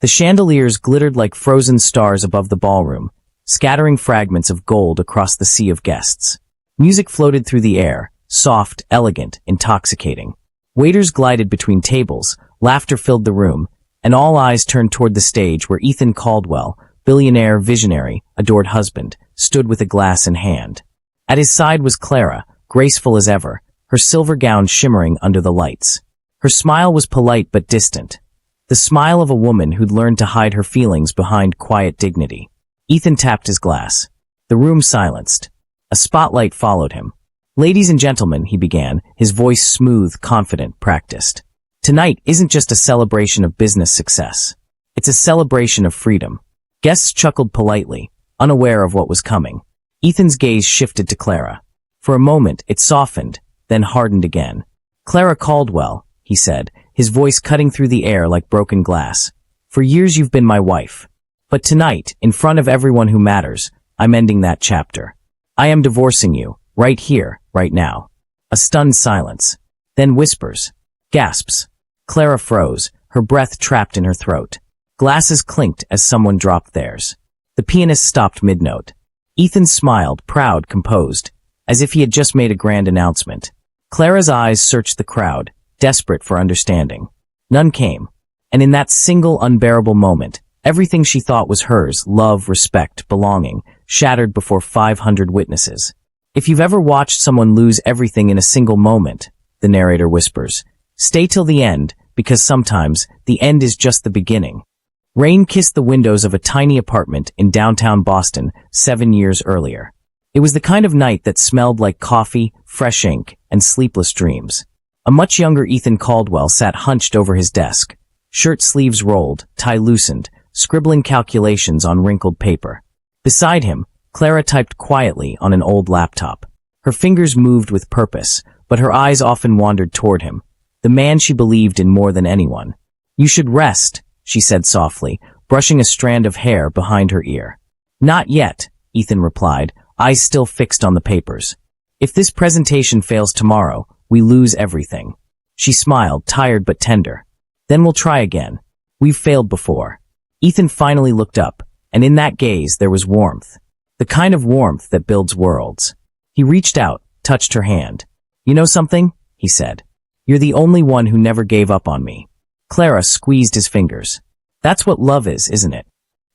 The chandeliers glittered like frozen stars above the ballroom, scattering fragments of gold across the sea of guests. Music floated through the air, soft, elegant, intoxicating. Waiters glided between tables, laughter filled the room, and all eyes turned toward the stage where Ethan Caldwell, billionaire, visionary, adored husband, stood with a glass in hand. At his side was Clara, graceful as ever, her silver gown shimmering under the lights. Her smile was polite but distant, the smile of a woman who'd learned to hide her feelings behind quiet dignity. Ethan tapped his glass. The room silenced. A spotlight followed him. "Ladies and gentlemen," he began, his voice smooth, confident, practiced. "Tonight isn't just a celebration of business success. It's a celebration of freedom." Guests chuckled politely, unaware of what was coming. Ethan's gaze shifted to Clara. For a moment, it softened, then hardened again. "Clara Caldwell," he said, his voice cutting through the air like broken glass. "For years you've been my wife. But tonight, in front of everyone who matters, I'm ending that chapter. I am divorcing you, right here, right now." A stunned silence. Then whispers. Gasps. Clara froze, her breath trapped in her throat. Glasses clinked as someone dropped theirs. The pianist stopped mid-note. Ethan smiled, proud, composed, as if he had just made a grand announcement. Clara's eyes searched the crowd, desperate for understanding. None came. And in that single unbearable moment, everything she thought was hers, love, respect, belonging, shattered before 500 witnesses. "If you've ever watched someone lose everything in a single moment," the narrator whispers, "stay till the end, because sometimes the end is just the beginning." Rain kissed the windows of a tiny apartment in downtown Boston 7 years earlier. It was the kind of night that smelled like coffee, fresh ink, and sleepless dreams. A much younger Ethan Caldwell sat hunched over his desk, shirt sleeves rolled, tie loosened, scribbling calculations on wrinkled paper. Beside him, Clara typed quietly on an old laptop. Her fingers moved with purpose, but her eyes often wandered toward him, the man she believed in more than anyone. "You should rest," she said softly, brushing a strand of hair behind her ear. "Not yet," Ethan replied, eyes still fixed on the papers. "If this presentation fails tomorrow, we lose everything." She smiled, tired but tender. "Then we'll try again. We've failed before." Ethan finally looked up, and in that gaze there was warmth. The kind of warmth that builds worlds. He reached out, touched her hand. "You know something?" he said. "You're the only one who never gave up on me." Clara squeezed his fingers. "That's what love is, isn't it?"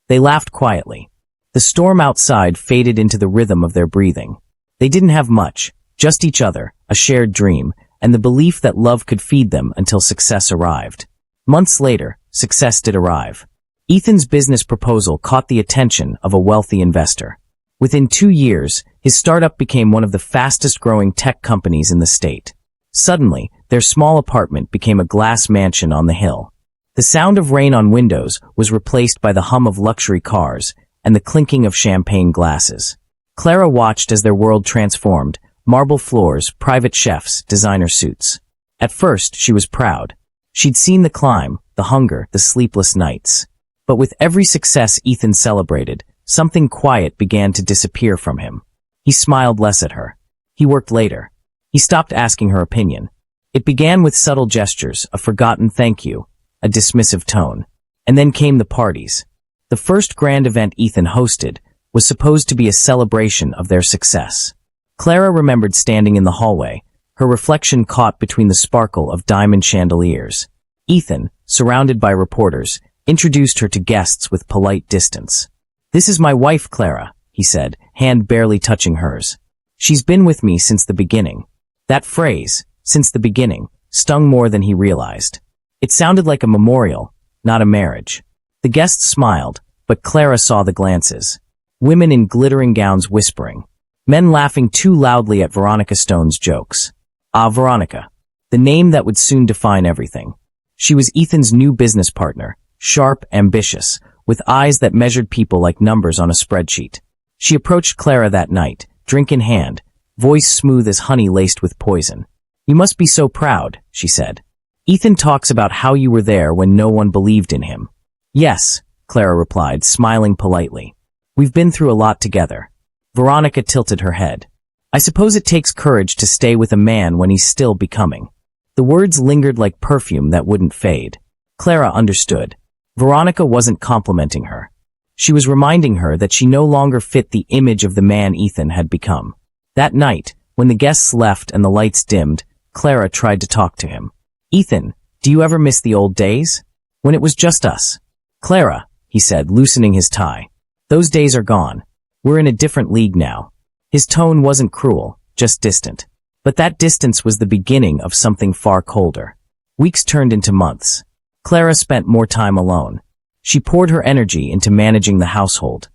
They laughed quietly. The storm outside faded into the rhythm of their breathing. They didn't have much, just each other, a shared dream, and the belief that love could feed them until success arrived. Months later, success did arrive. Ethan's business proposal caught the attention of a wealthy investor. Within 2 years, his startup became one of the fastest-growing tech companies in the state. Suddenly, their small apartment became a glass mansion on the hill. The sound of rain on windows was replaced by the hum of luxury cars and the clinking of champagne glasses. Clara watched as their world transformed, marble floors, private chefs, designer suits. At first, she was proud. She'd seen the climb, the hunger, the sleepless nights. But with every success Ethan celebrated, something quiet began to disappear from him. He smiled less at her. He worked later. He stopped asking her opinion. It began with subtle gestures, a forgotten thank you, a dismissive tone. And then came the parties. The first grand event Ethan hosted was supposed to be a celebration of their success. Clara remembered standing in the hallway, her reflection caught between the sparkle of diamond chandeliers. Ethan, surrounded by reporters, introduced her to guests with polite distance. "This is my wife, Clara," he said, hand barely touching hers. "She's been with me since the beginning." That phrase, "since the beginning," stung more than he realized. It sounded like a memorial, not a marriage. The guests smiled, but Clara saw the glances. Women in glittering gowns whispering. Men laughing too loudly at Veronica Stone's jokes. Ah, Veronica. The name that would soon define everything. She was Ethan's new business partner, sharp, ambitious, with eyes that measured people like numbers on a spreadsheet. She approached Clara that night, drink in hand, voice smooth as honey laced with poison. "You must be so proud," she said. "Ethan talks about how you were there when no one believed in him." "Yes," Clara replied, smiling politely. "We've been through a lot together." Veronica tilted her head. "I suppose it takes courage to stay with a man when he's still becoming." The words lingered like perfume that wouldn't fade. Clara understood. Veronica wasn't complimenting her. She was reminding her that she no longer fit the image of the man Ethan had become. That night, when the guests left and the lights dimmed, Clara tried to talk to him. "Ethan, do you ever miss the old days? When it was just us?" "Clara," he said, loosening his tie. "Those days are gone. We're in a different league now." His tone wasn't cruel, just distant. But that distance was the beginning of something far colder. Weeks turned into months. Clara spent more time alone. She poured her energy into managing the household,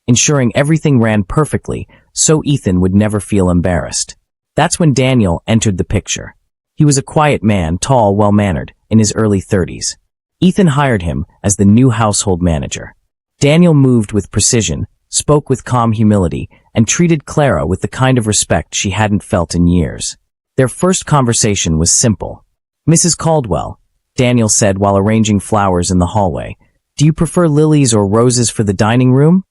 ensuring everything ran perfectly so Ethan would never feel embarrassed. That's when Daniel entered the picture. He was a quiet man, tall, well-mannered, in his early 30s. Ethan hired him as the new household manager. Daniel moved with precision, spoke with calm humility, and treated Clara with the kind of respect she hadn't felt in years. Their first conversation was simple. "Mrs. Caldwell," Daniel said while arranging flowers in the hallway, "do you prefer lilies or roses for the dining room?"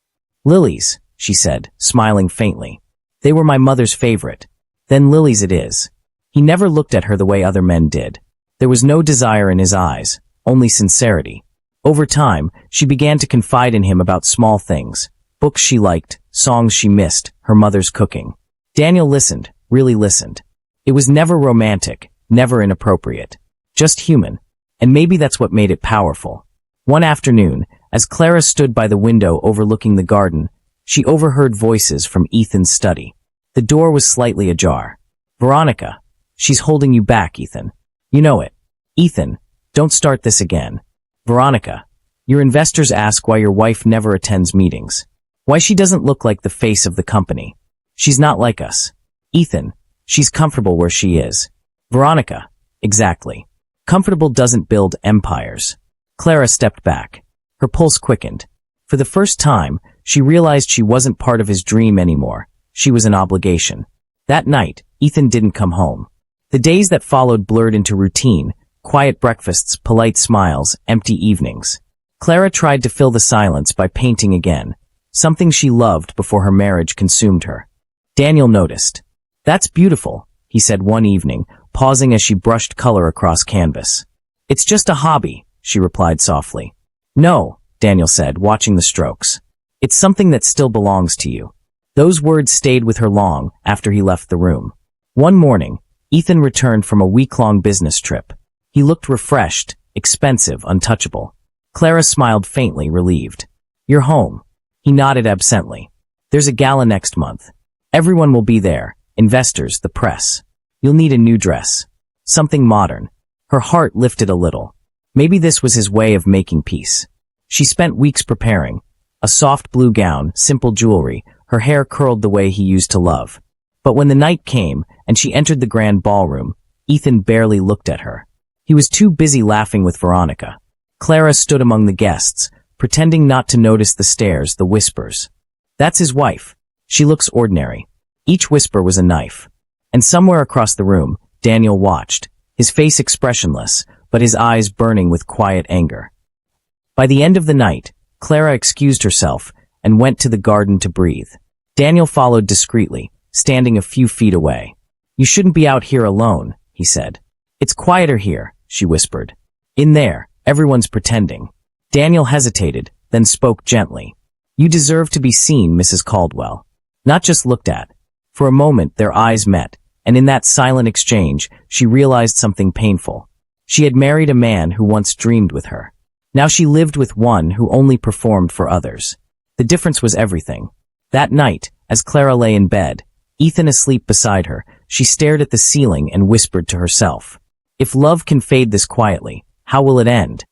"Lilies," she said, smiling faintly. "They were my mother's favorite." "Then lilies it is." He never looked at her the way other men did. There was no desire in his eyes, only sincerity. Over time, she began to confide in him about small things, books she liked, songs she missed, her mother's cooking. Daniel listened, really listened. It was never romantic, never inappropriate. Just human. And maybe that's what made it powerful. One afternoon, as Clara stood by the window overlooking the garden, she overheard voices from Ethan's study. The door was slightly ajar. "Veronica, she's holding you back, Ethan. You know it." "Ethan, don't start this again." "Veronica, your investors ask why your wife never attends meetings. Why she doesn't look like the face of the company. She's not like us." "Ethan, she's comfortable where she is." "Veronica, exactly. Comfortable doesn't build empires." Clara stepped back. Her pulse quickened. For the first time, she realized she wasn't part of his dream anymore. She was an obligation. That night, Ethan didn't come home. The days that followed blurred into routine, quiet breakfasts, polite smiles, empty evenings. Clara tried to fill the silence by painting again, something she loved before her marriage consumed her. Daniel noticed. "That's beautiful," he said one evening, pausing as she brushed color across canvas. "It's just a hobby," she replied softly. "No," Daniel said, watching the strokes. "It's something that still belongs to you." Those words stayed with her long after he left the room. One morning, Ethan returned from a week-long business trip. He looked refreshed, expensive, untouchable. Clara smiled faintly, relieved. "You're home." He nodded absently. "There's a gala next month. Everyone will be there, investors, the press. You'll need a new dress. Something modern." Her heart lifted a little. Maybe this was his way of making peace. She spent weeks preparing. A soft blue gown, simple jewelry, her hair curled the way he used to love. But when the night came and she entered the grand ballroom, Ethan barely looked at her. He was too busy laughing with Veronica. Clara stood among the guests, pretending not to notice the stares, the whispers. "That's his wife. She looks ordinary." Each whisper was a knife. And somewhere across the room, Daniel watched, his face expressionless, but his eyes burning with quiet anger. By the end of the night, Clara excused herself and went to the garden to breathe. Daniel followed discreetly, standing a few feet away. "You shouldn't be out here alone," he said. "It's quieter here," she whispered. "In there, everyone's pretending." Daniel hesitated, then spoke gently. "You deserve to be seen, Mrs. Caldwell. Not just looked at." For a moment, their eyes met, and in that silent exchange, she realized something painful. She had married a man who once dreamed with her. Now she lived with one who only performed for others. The difference was everything. That night, as Clara lay in bed, Ethan asleep beside her, she stared at the ceiling and whispered to herself, "If love can fade this quietly, how will it end?"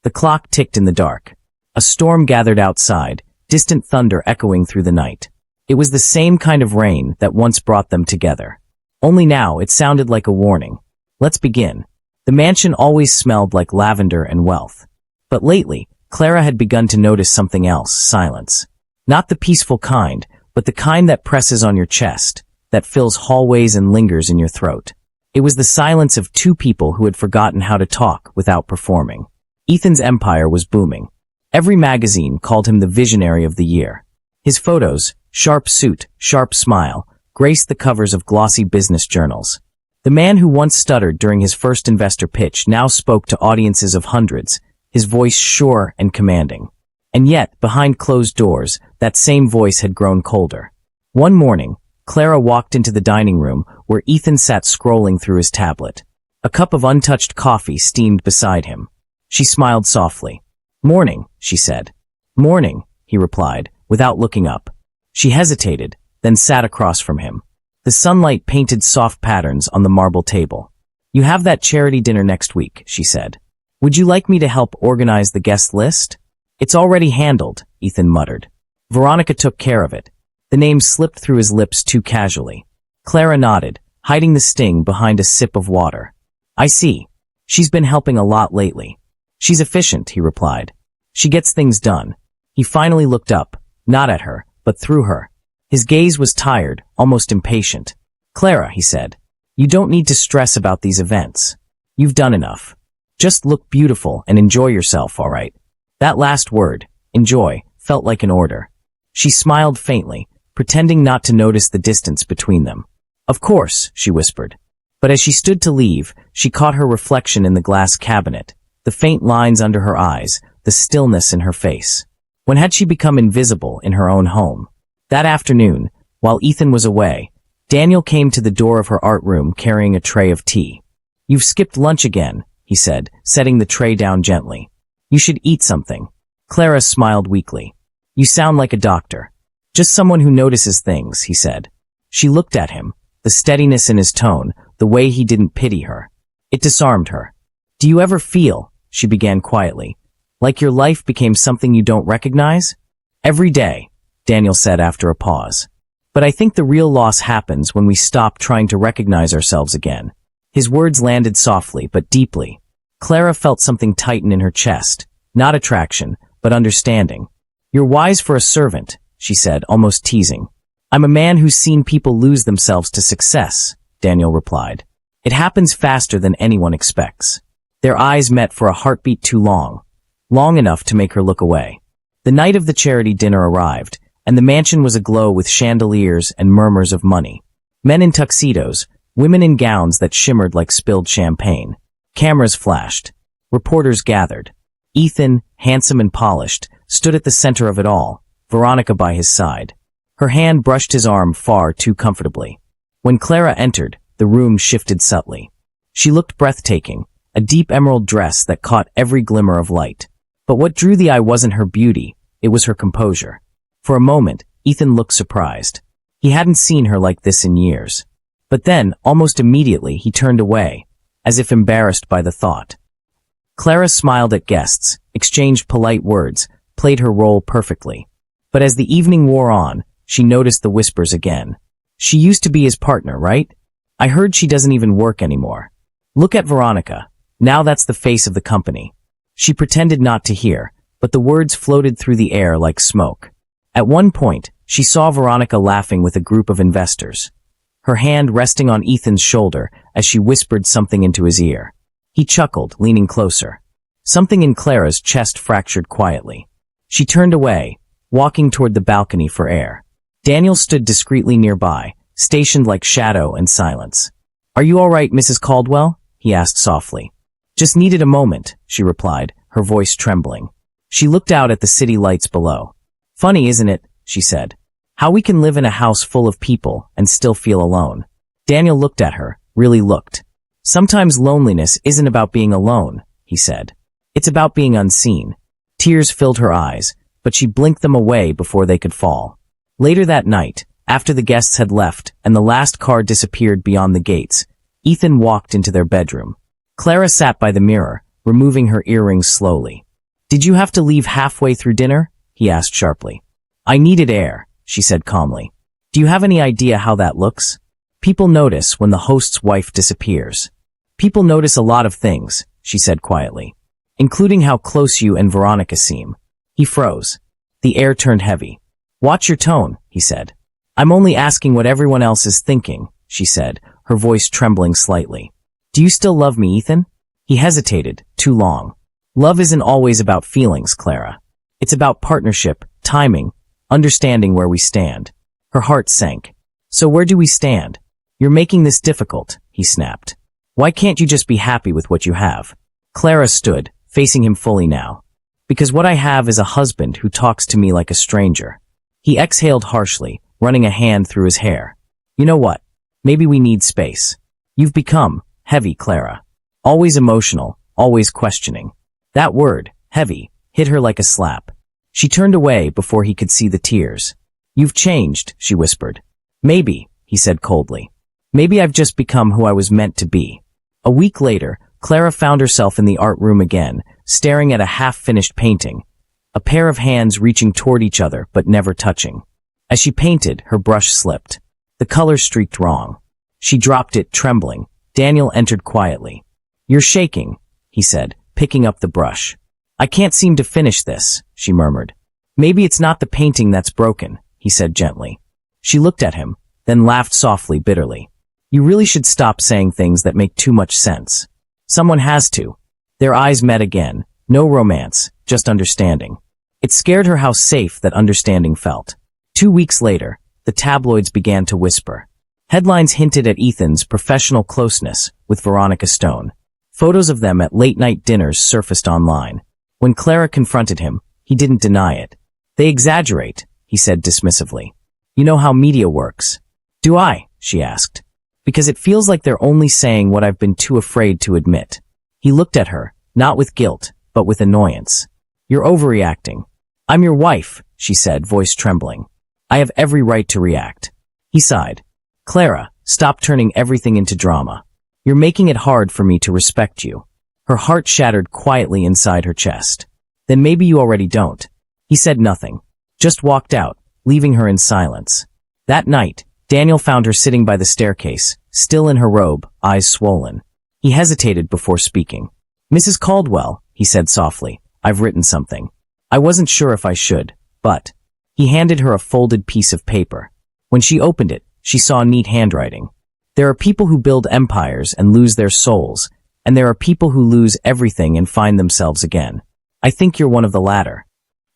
The clock ticked in the dark. A storm gathered outside, distant thunder echoing through the night. It was the same kind of rain that once brought them together. Only now it sounded like a warning. "Let's begin." The mansion always smelled like lavender and wealth. But lately, Clara had begun to notice something else, silence. Not the peaceful kind, but the kind that presses on your chest, that fills hallways and lingers in your throat. It was the silence of two people who had forgotten how to talk without performing. Ethan's empire was booming. Every magazine called him the visionary of the year. His photos, sharp suit, sharp smile, graced the covers of glossy business journals. The man who once stuttered during his first investor pitch now spoke to audiences of hundreds, his voice sure and commanding. And yet, behind closed doors, that same voice had grown colder. One morning, Clara walked into the dining room where Ethan sat scrolling through his tablet. A cup of untouched coffee steamed beside him. She smiled softly. "Morning," she said. "Morning," he replied, without looking up. She hesitated, then sat across from him. The sunlight painted soft patterns on the marble table. "You have that charity dinner next week," she said. "Would you like me to help organize the guest list?" "It's already handled," Ethan muttered. "Veronica took care of it." The name slipped through his lips too casually. Clara nodded, hiding the sting behind a sip of water. "I see. She's been helping a lot lately." "She's efficient," he replied. "She gets things done." He finally looked up, not at her, but through her. His gaze was tired, almost impatient. "Clara," he said, "you don't need to stress about these events. You've done enough. Just look beautiful and enjoy yourself, all right?" That last word, enjoy, felt like an order. She smiled faintly, pretending not to notice the distance between them. "Of course," she whispered. But as she stood to leave, she caught her reflection in the glass cabinet, the faint lines under her eyes, the stillness in her face. When had she become invisible in her own home? That afternoon, while Ethan was away, Daniel came to the door of her art room carrying a tray of tea. "You've skipped lunch again," he said, setting the tray down gently. "You should eat something." Clara smiled weakly. "You sound like a doctor." "Just someone who notices things," he said. She looked at him, the steadiness in his tone, the way he didn't pity her. It disarmed her. "Do you ever feel," she began quietly, "like your life became something you don't recognize?" "Every day," Daniel said after a pause. "But I think the real loss happens when we stop trying to recognize ourselves again." His words landed softly but deeply. Clara felt something tighten in her chest, not attraction, but understanding. "You're wise for a servant," she said, almost teasing. "I'm a man who's seen people lose themselves to success," Daniel replied. "It happens faster than anyone expects." Their eyes met for a heartbeat too long, long enough to make her look away. The night of the charity dinner arrived, and the mansion was aglow with chandeliers and murmurs of money. Men in tuxedos, women in gowns that shimmered like spilled champagne. Cameras flashed. Reporters gathered. Ethan, handsome and polished, stood at the center of it all, Veronica by his side. Her hand brushed his arm far too comfortably. When Clara entered, the room shifted subtly. She looked breathtaking, a deep emerald dress that caught every glimmer of light. But what drew the eye wasn't her beauty, it was her composure. For a moment, Ethan looked surprised. He hadn't seen her like this in years. But then, almost immediately, he turned away, as if embarrassed by the thought. Clara smiled at guests, exchanged polite words, played her role perfectly. But as the evening wore on, she noticed the whispers again. "She used to be his partner, right? I heard she doesn't even work anymore. Look at Veronica. Now that's the face of the company." She pretended not to hear, but the words floated through the air like smoke. At one point, she saw Veronica laughing with a group of investors, her hand resting on Ethan's shoulder as she whispered something into his ear. He chuckled, leaning closer. Something in Clara's chest fractured quietly. She turned away, walking toward the balcony for air. Daniel stood discreetly nearby, stationed like shadow and silence. "Are you all right, Mrs. Caldwell?" he asked softly. "Just needed a moment," she replied, her voice trembling. She looked out at the city lights below. "Funny, isn't it?" she said. "How we can live in a house full of people and still feel alone." Daniel looked at her, really looked. "Sometimes loneliness isn't about being alone," he said. "It's about being unseen." Tears filled her eyes, but she blinked them away before they could fall. Later that night, after the guests had left and the last car disappeared beyond the gates, Ethan walked into their bedroom. Clara sat by the mirror, removing her earrings slowly. "Did you have to leave halfway through dinner?" he asked sharply. "I needed air," she said calmly. "Do you have any idea how that looks? People notice when the host's wife disappears." "People notice a lot of things," she said quietly, "including how close you and Veronica seem." He froze. The air turned heavy. "Watch your tone," he said. "I'm only asking what everyone else is thinking," she said, her voice trembling slightly. "Do you still love me, Ethan?" He hesitated, too long. "Love isn't always about feelings, Clara. It's about partnership, timing, understanding where we stand." Her heart sank. "So where do we stand?" "You're making this difficult," he snapped. "Why can't you just be happy with what you have?" Clara stood, facing him fully now. Because what I have is a husband who talks to me like a stranger. He exhaled harshly, running a hand through his hair. You know what? Maybe we need space. You've become heavy, Clara. Always emotional, always questioning. That word, heavy, hit her like a slap. She turned away before he could see the tears. You've changed, she whispered. Maybe, he said coldly. Maybe I've just become who I was meant to be. A week later, Clara found herself in the art room again, staring at a half-finished painting, a pair of hands reaching toward each other but never touching. As she painted, her brush slipped. The color streaked wrong. She dropped it, trembling. Daniel entered quietly. You're shaking, he said, picking up the brush. I can't seem to finish this, she murmured. Maybe it's not the painting that's broken, he said gently. She looked at him, then laughed softly, bitterly. You really should stop saying things that make too much sense. Someone has to. Their eyes met again. No romance, just understanding. It scared her how safe that understanding felt. 2 weeks later, the tabloids began to whisper. Headlines hinted at Ethan's professional closeness with Veronica Stone. Photos of them at late-night dinners surfaced online. When Clara confronted him, he didn't deny it. They exaggerate, he said dismissively. You know how media works. Do I? She asked. Because it feels like they're only saying what I've been too afraid to admit. He looked at her, not with guilt, but with annoyance. You're overreacting. I'm your wife, she said, voice trembling. I have every right to react. He sighed. Clara, stop turning everything into drama. You're making it hard for me to respect you. Her heart shattered quietly inside her chest. Then maybe you already don't. He said nothing, just walked out, leaving her in silence. That night, Daniel found her sitting by the staircase, still in her robe, eyes swollen. He hesitated before speaking. Mrs. Caldwell, he said softly, I've written something. I wasn't sure if I should, but... He handed her a folded piece of paper. When she opened it, she saw neat handwriting. There are people who build empires and lose their souls, and there are people who lose everything and find themselves again. I think you're one of the latter.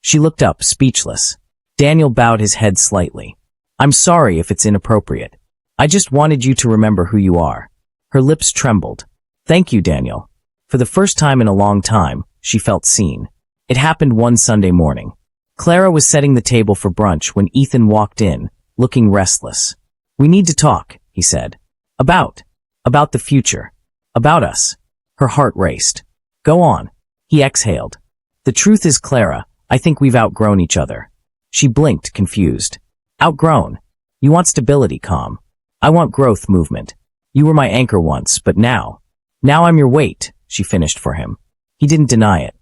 She looked up, speechless. Daniel bowed his head slightly. I'm sorry if it's inappropriate. I just wanted you to remember who you are. Her lips trembled. Thank you, Daniel. For the first time in a long time, she felt seen. It happened one Sunday morning. Clara was setting the table for brunch when Ethan walked in, looking restless. We need to talk, he said. About the future. About us. Her heart raced. Go on. He exhaled. The truth is, Clara, I think we've outgrown each other. She blinked, confused. Outgrown. You want stability, calm. I want growth, movement. You were my anchor once, but now I'm your weight, she finished for him. He didn't deny it.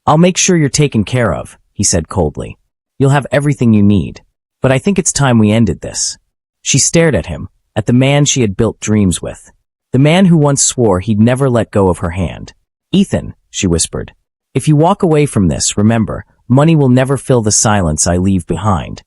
I'll make sure you're taken care of, he said coldly. You'll have everything you need. But I think it's time we ended this. She stared at him, at the man she had built dreams with. The man who once swore he'd never let go of her hand. Ethan, she whispered. If you walk away from this, remember, money will never fill the silence I leave behind.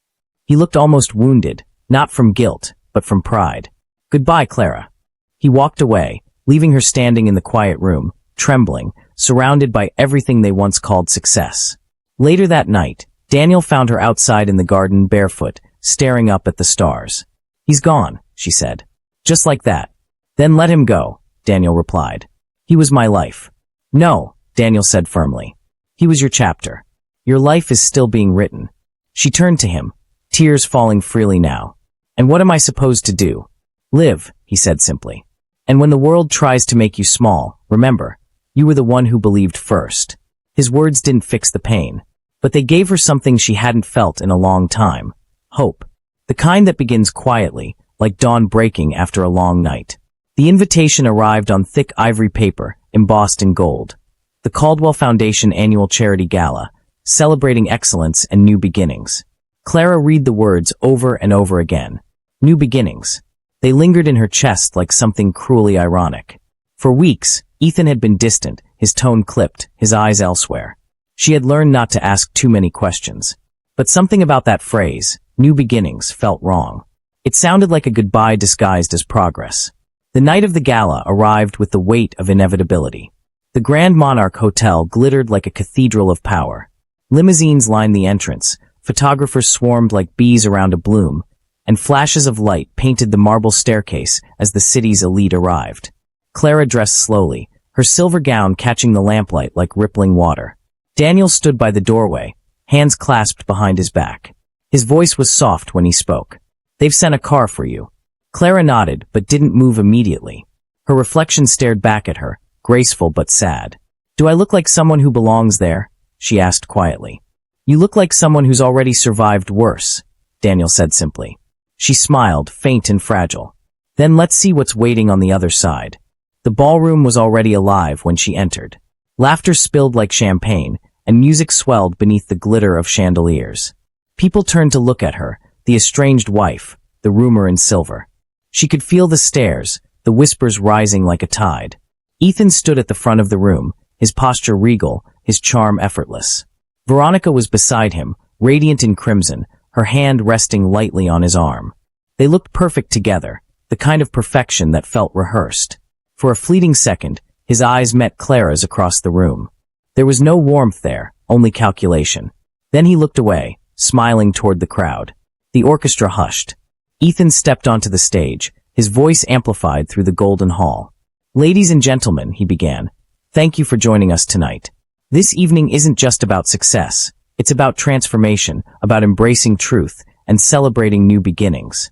He looked almost wounded, not from guilt, but from pride. Goodbye, Clara. He walked away, leaving her standing in the quiet room, trembling, surrounded by everything they once called success. Later that night, Daniel found her outside in the garden barefoot, staring up at the stars. He's gone, she said. Just like that. Then let him go, Daniel replied. He was my life. No, Daniel said firmly. He was your chapter. Your life is still being written. She turned to him, tears falling freely now. And what am I supposed to do? Live, he said simply. And when the world tries to make you small, remember, you were the one who believed first. His words didn't fix the pain, but they gave her something she hadn't felt in a long time. Hope. The kind that begins quietly, like dawn breaking after a long night. The invitation arrived on thick ivory paper, embossed in gold. The Caldwell Foundation Annual Charity Gala, celebrating excellence and new beginnings. Clara read the words over and over again. New beginnings. They lingered in her chest like something cruelly ironic. For weeks, Ethan had been distant, his tone clipped, his eyes elsewhere. She had learned not to ask too many questions. But something about that phrase, new beginnings, felt wrong. It sounded like a goodbye disguised as progress. The night of the gala arrived with the weight of inevitability. The Grand Monarch Hotel glittered like a cathedral of power. Limousines lined the entrance, photographers swarmed like bees around a bloom, and flashes of light painted the marble staircase as the city's elite arrived. Clara dressed slowly, her her silver gown catching the lamplight like rippling water. Daniel stood by the doorway, hands clasped behind his back. His voice was soft when he spoke. "They've sent a car for you." Clara nodded, but didn't move immediately. Her reflection stared back at her, graceful but sad. "Do I look like someone who belongs there?" she asked quietly. "You look like someone who's already survived worse," Daniel said simply. She smiled, faint and fragile. "Then let's see what's waiting on the other side." The ballroom was already alive when she entered. Laughter spilled like champagne, and music swelled beneath the glitter of chandeliers. People turned to look at her, the estranged wife, the roomer in silver. She could feel the stares, the whispers rising like a tide. Ethan stood at the front of the room, his posture regal, his charm effortless. Veronica was beside him, radiant in crimson, her hand resting lightly on his arm. They looked perfect together, the kind of perfection that felt rehearsed. For a fleeting second, his eyes met Clara's across the room. There was no warmth there, only calculation. Then he looked away, smiling toward the crowd. The orchestra hushed. Ethan stepped onto the stage, his voice amplified through the golden hall. "Ladies and gentlemen," he began, "thank you for joining us tonight. This evening isn't just about success. It's about transformation, about embracing truth, and celebrating new beginnings."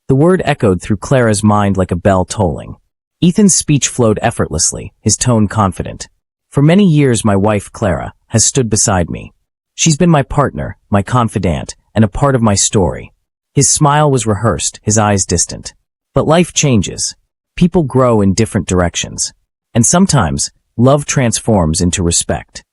The word echoed through Clara's mind like a bell tolling. Ethan's speech flowed effortlessly, his tone confident. "For many years my wife, Clara, has stood beside me. She's been my partner, my confidant, and a part of my story." His smile was rehearsed, his eyes distant. But life changes. People grow in different directions. And sometimes, love transforms into respect.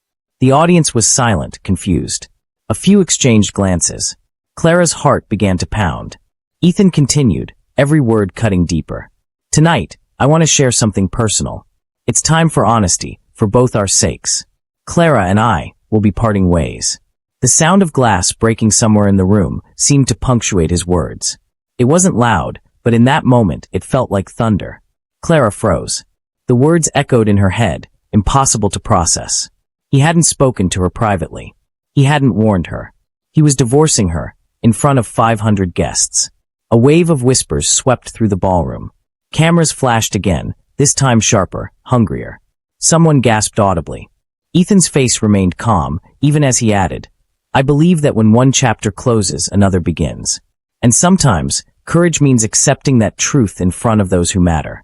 The audience was silent, confused. A few exchanged glances. Clara's heart began to pound. Ethan continued, every word cutting deeper. "Tonight, I want to share something personal. It's time for honesty, for both our sakes. Clara and I will be parting ways." The sound of glass breaking somewhere in the room seemed to punctuate his words. It wasn't loud, but in that moment it felt like thunder. Clara froze. The words echoed in her head, impossible to process. He hadn't spoken to her privately. He hadn't warned her. He was divorcing her, in front of 500 guests. A wave of whispers swept through the ballroom. Cameras flashed again, this time sharper, hungrier. Someone gasped audibly. Ethan's face remained calm, even as he added, "I believe that when one chapter closes, another begins. And sometimes, courage means accepting that truth in front of those who matter."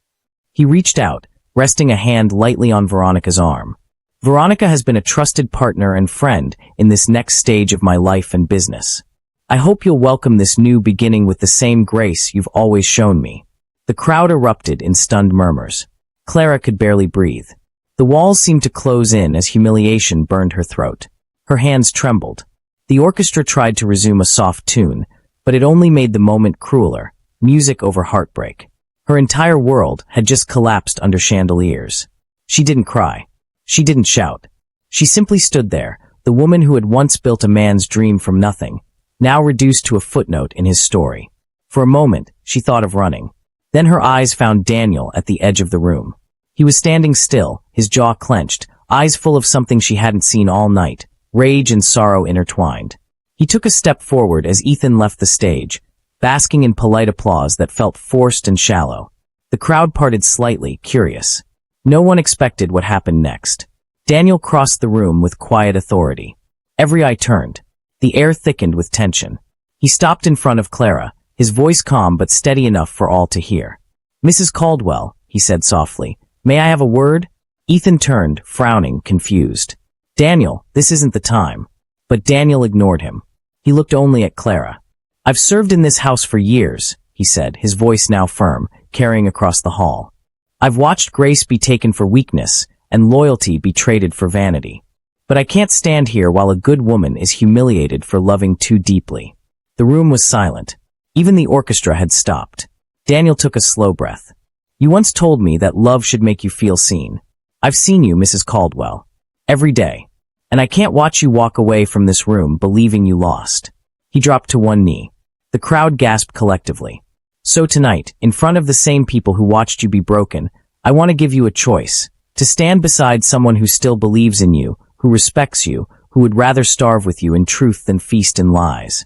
He reached out, resting a hand lightly on Veronica's arm. "Veronica has been a trusted partner and friend in this next stage of my life and business. I hope you'll welcome this new beginning with the same grace you've always shown me." The crowd erupted in stunned murmurs. Clara could barely breathe. The walls seemed to close in as humiliation burned her throat. Her hands trembled. The orchestra tried to resume a soft tune, but it only made the moment crueler, music over heartbreak. Her entire world had just collapsed under chandeliers. She didn't cry. She didn't shout. She simply stood there, the woman who had once built a man's dream from nothing, now reduced to a footnote in his story. For a moment, she thought of running. Then her eyes found Daniel at the edge of the room. He was standing still, his jaw clenched, eyes full of something she hadn't seen all night, rage and sorrow intertwined. He took a step forward as Ethan left the stage, basking in polite applause that felt forced and shallow. The crowd parted slightly, curious. No one expected what happened next. Daniel crossed the room with quiet authority. Every eye turned. The air thickened with tension. He stopped in front of Clara, his voice calm but steady enough for all to hear. "Mrs. Caldwell," he said softly, "may I have a word?" Ethan turned, frowning, confused. "Daniel, this isn't the time." But Daniel ignored him. He looked only at Clara. "I've served in this house for years," he said, his voice now firm, carrying across the hall. "I've watched grace be taken for weakness and loyalty be traded for vanity. But I can't stand here while a good woman is humiliated for loving too deeply." The room was silent. Even the orchestra had stopped. Daniel took a slow breath. "You once told me that love should make you feel seen. I've seen you, Mrs. Caldwell. Every day. And I can't watch you walk away from this room believing you lost." He dropped to one knee. The crowd gasped collectively. "So tonight, in front of the same people who watched you be broken, I want to give you a choice. To stand beside someone who still believes in you, who respects you, who would rather starve with you in truth than feast in lies."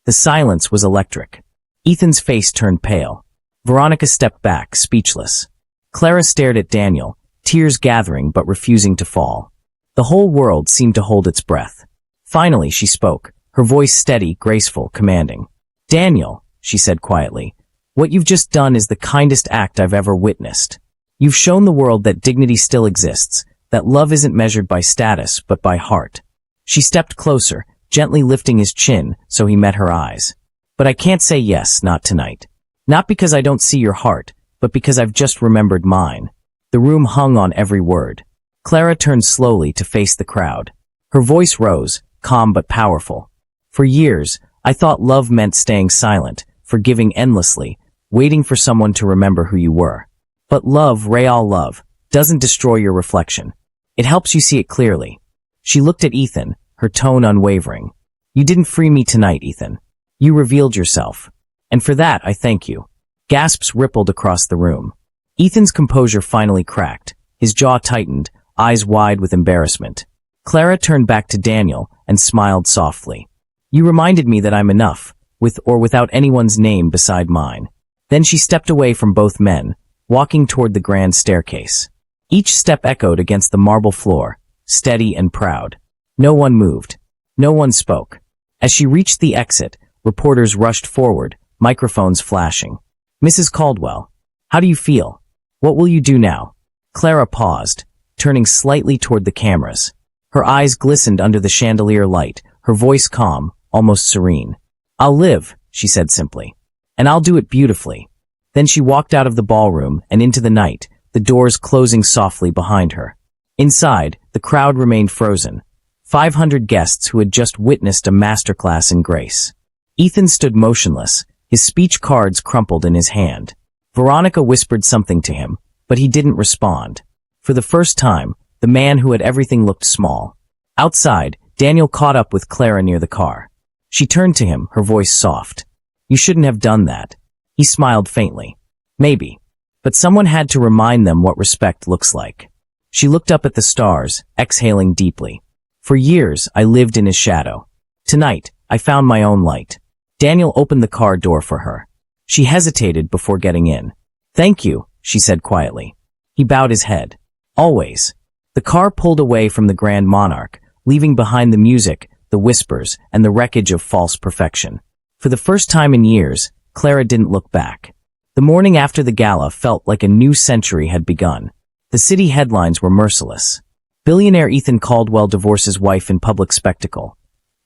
The silence was electric. Ethan's face turned pale. Veronica stepped back, speechless. Clara stared at Daniel, tears gathering but refusing to fall. The whole world seemed to hold its breath. Finally, she spoke, her voice steady, graceful, commanding. "Daniel," she said quietly, "what you've just done is the kindest act I've ever witnessed. You've shown the world that dignity still exists, that love isn't measured by status but by heart." She stepped closer, gently lifting his chin so he met her eyes. "But I can't say yes, not tonight. Not because I don't see your heart, but because I've just remembered mine." The room hung on every word. Clara turned slowly to face the crowd. Her voice rose, calm but powerful. "For years, I thought love meant staying silent, forgiving endlessly, waiting for someone to remember who you were. But love, real love, doesn't destroy your reflection. It helps you see it clearly." She looked at Ethan, her tone unwavering. "You didn't free me tonight, Ethan. You revealed yourself. And for that, I thank you." Gasps rippled across the room. Ethan's composure finally cracked. His jaw tightened, eyes wide with embarrassment. Clara turned back to Daniel and smiled softly. "You reminded me that I'm enough, with or without anyone's name beside mine." Then she stepped away from both men, walking toward the grand staircase. Each step echoed against the marble floor, steady and proud. No one moved. No one spoke. As she reached the exit, reporters rushed forward, microphones flashing. "Mrs. Caldwell, how do you feel? What will you do now?" Clara paused, turning slightly toward the cameras. Her eyes glistened under the chandelier light, her voice calm, almost serene. "I'll live," she said simply. "And I'll do it beautifully." Then she walked out of the ballroom and into the night, the doors closing softly behind her. Inside, the crowd remained frozen. 500 guests who had just witnessed a masterclass in grace. Ethan stood motionless, his speech cards crumpled in his hand. Veronica whispered something to him, but he didn't respond. For the first time, the man who had everything looked small. Outside, Daniel caught up with Clara near the car. She turned to him, her voice soft. "You shouldn't have done that." He smiled faintly. "Maybe. But someone had to remind them what respect looks like." She looked up at the stars, exhaling deeply. "For years, I lived in his shadow. Tonight, I found my own light." Daniel opened the car door for her. She hesitated before getting in. "Thank you," she said quietly. He bowed his head. "Always." The car pulled away from the Grand Monarch, leaving behind the music, the whispers, and the wreckage of false perfection. For the first time in years, Clara didn't look back. The morning after the gala felt like a new century had begun. The city headlines were merciless. Billionaire Ethan Caldwell divorces wife in public spectacle.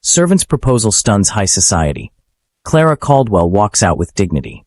Servant's proposal stuns high society. Clara Caldwell walks out with dignity.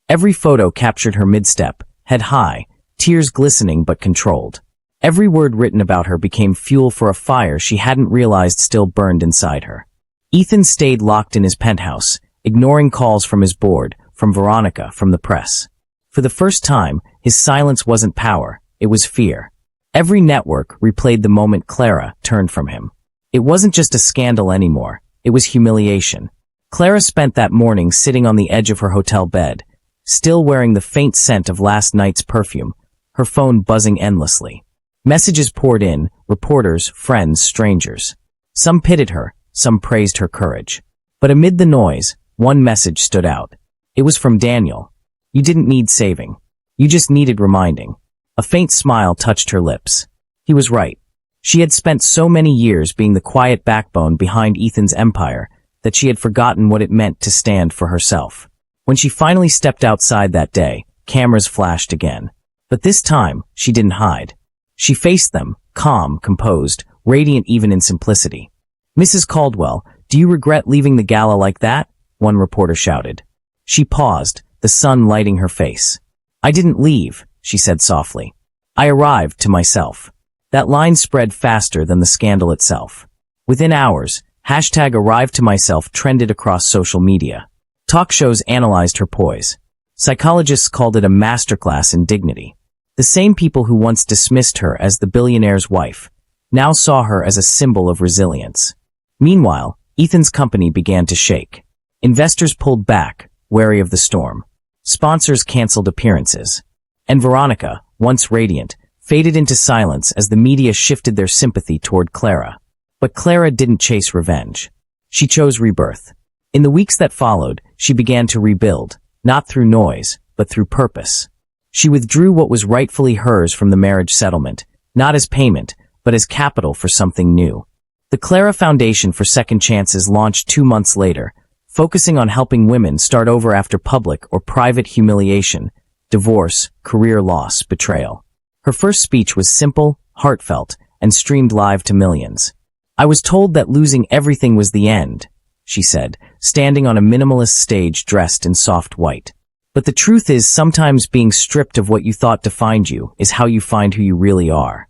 Every photo captured her mid-step, head high, tears glistening but controlled. Every word written about her became fuel for a fire she hadn't realized still burned inside her. Ethan stayed locked in his penthouse, ignoring calls from his board, from Veronica, from the press. For the first time, his silence wasn't power, it was fear. Every network replayed the moment Clara turned from him. It wasn't just a scandal anymore, it was humiliation. Clara spent that morning sitting on the edge of her hotel bed, still wearing the faint scent of last night's perfume, her phone buzzing endlessly. Messages poured in, reporters, friends, strangers. Some pitied her, some praised her courage. But amid the noise, one message stood out. It was from Daniel. "You didn't need saving. You just needed reminding." A faint smile touched her lips. He was right. She had spent so many years being the quiet backbone behind Ethan's empire that she had forgotten what it meant to stand for herself. When she finally stepped outside that day, cameras flashed again. But this time, she didn't hide. She faced them, calm, composed, radiant even in simplicity. "Mrs. Caldwell, do you regret leaving the gala like that?" one reporter shouted. She paused, the sun lighting her face. "I didn't leave," she said softly. "I arrived to myself." That line spread faster than the scandal itself. Within hours, #ArriveToMyself trended across social media. Talk shows analyzed her poise. Psychologists called it a masterclass in dignity. The same people who once dismissed her as the billionaire's wife now saw her as a symbol of resilience. Meanwhile, Ethan's company began to shake. Investors pulled back, wary of the storm. Sponsors canceled appearances. And Veronica, once radiant, faded into silence as the media shifted their sympathy toward Clara. But Clara didn't chase revenge. She chose rebirth. In the weeks that followed, she began to rebuild, not through noise, but through purpose. She withdrew what was rightfully hers from the marriage settlement, not as payment, but as capital for something new. The Clara Foundation for Second Chances launched 2 months later, focusing on helping women start over after public or private humiliation, divorce, career loss, betrayal. Her first speech was simple, heartfelt, and streamed live to millions. "I was told that losing everything was the end," she said, standing on a minimalist stage dressed in soft white. "But the truth is, sometimes being stripped of what you thought defined you is how you find who you really are."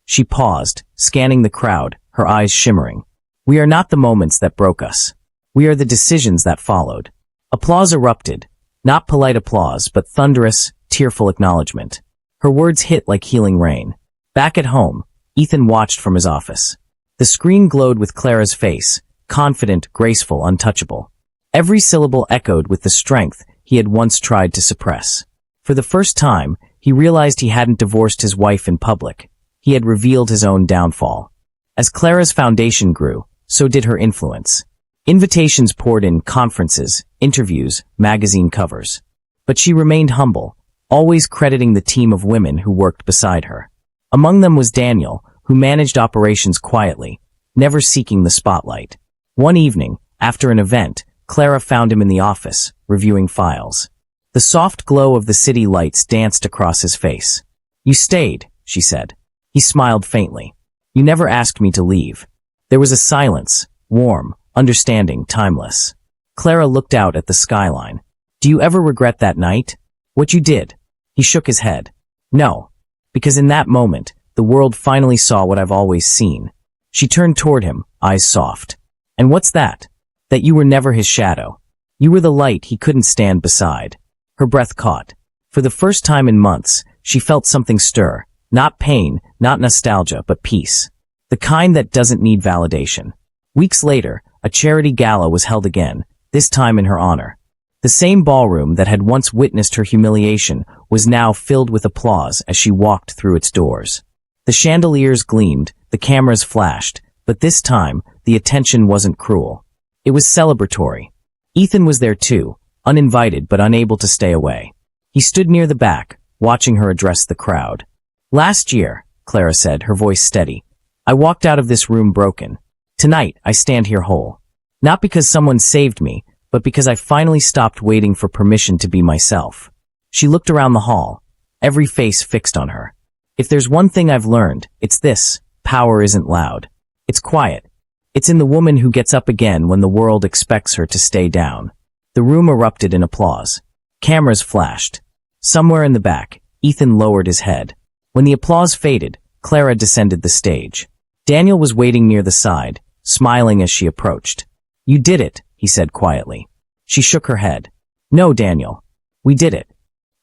She paused, scanning the crowd, her eyes shimmering. "We are not the moments that broke us. We are the decisions that followed." Applause erupted. Not polite applause, but thunderous, tearful acknowledgement. Her words hit like healing rain. Back at home, Ethan watched from his office. The screen glowed with Clara's face, confident, graceful, untouchable. Every syllable echoed with the strength he had once tried to suppress. For the first time, he realized he hadn't divorced his wife in public. He had revealed his own downfall. As Clara's foundation grew, so did her influence. Invitations poured in: conferences, interviews, magazine covers. But she remained humble, always crediting the team of women who worked beside her. Among them was Daniel, who managed operations quietly, never seeking the spotlight. One evening, after an event, Clara found him in the office, reviewing files. The soft glow of the city lights danced across his face. "You stayed," she said. He smiled faintly. "You never asked me to leave." There was a silence, warm, understanding, timeless. Clara looked out at the skyline. "Do you ever regret that night? What you did?" He shook his head. "No. Because in that moment, the world finally saw what I've always seen." She turned toward him, eyes soft. "And what's that?" "That you were never his shadow. You were the light he couldn't stand beside." Her breath caught. For the first time in months, she felt something stir. Not pain, not nostalgia, but peace. The kind that doesn't need validation. Weeks later, a charity gala was held again, this time in her honor. The same ballroom that had once witnessed her humiliation was now filled with applause as she walked through its doors. The chandeliers gleamed, the cameras flashed, but this time, the attention wasn't cruel. It was celebratory. Ethan was there too, uninvited but unable to stay away. He stood near the back, watching her address the crowd. "Last year," Clara said, her voice steady, "I walked out of this room broken. Tonight, I stand here whole. Not because someone saved me, but because I finally stopped waiting for permission to be myself." She looked around the hall, every face fixed on her. "If there's one thing I've learned, it's this: power isn't loud. It's quiet. It's in the woman who gets up again when the world expects her to stay down." The room erupted in applause. Cameras flashed. Somewhere in the back, Ethan lowered his head. When the applause faded, Clara descended the stage. Daniel was waiting near the side, smiling as she approached. "You did it," he said quietly. She shook her head. "No, Daniel. We did it."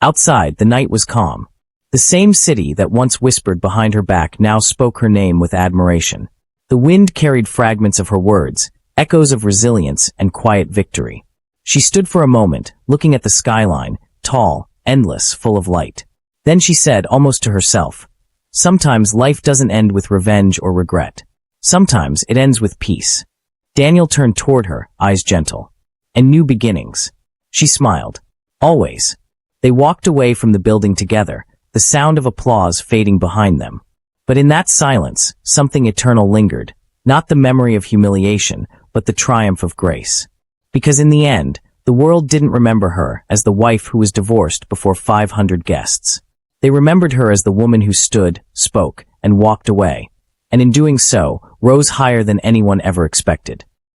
Outside, the night was calm. The same city that once whispered behind her back now spoke her name with admiration. The wind carried fragments of her words, echoes of resilience and quiet victory. She stood for a moment, looking at the skyline, tall, endless, full of light. Then she said, almost to herself, "Sometimes life doesn't end with revenge or regret. Sometimes it ends with peace." Daniel turned toward her, eyes gentle. "And new beginnings." She smiled. "Always." They walked away from the building together, the sound of applause fading behind them. But in that silence, something eternal lingered, not the memory of humiliation, but the triumph of grace. Because in the end, the world didn't remember her as the wife who was divorced before 500 guests. They remembered her as the woman who stood, spoke, and walked away, and in doing so, rose higher than anyone ever expected.